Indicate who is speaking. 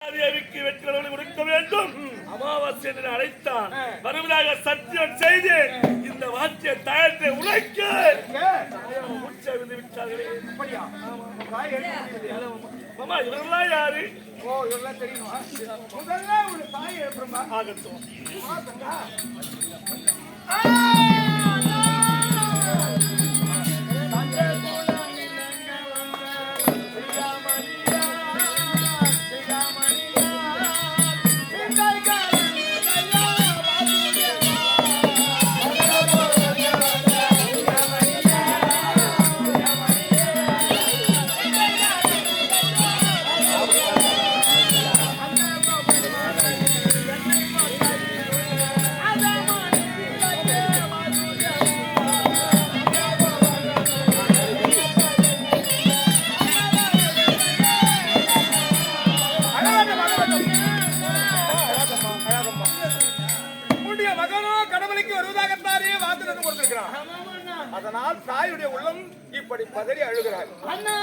Speaker 1: தேவிக்கு வெற்றிகளை கொடுக்க வேண்டும். அமாவாசை என்று அழைத்தான். வருவதாக சத்தியம் செய்து இந்த வாத்திய தயத்தை உழைக்க உற்சவிந்து விட்டார்களே. மாமா இவரெல்லாம் யாரு?
Speaker 2: ஓ இவரெல்லாம் தெரியுமா? முதல்ல ஒரு தாய் எழுப்புறமா
Speaker 1: ஆகட்டும்.
Speaker 2: அதனால் தாயுடைய உள்ளம் இப்படி பதறி அழுகிறார்.
Speaker 3: அண்ணா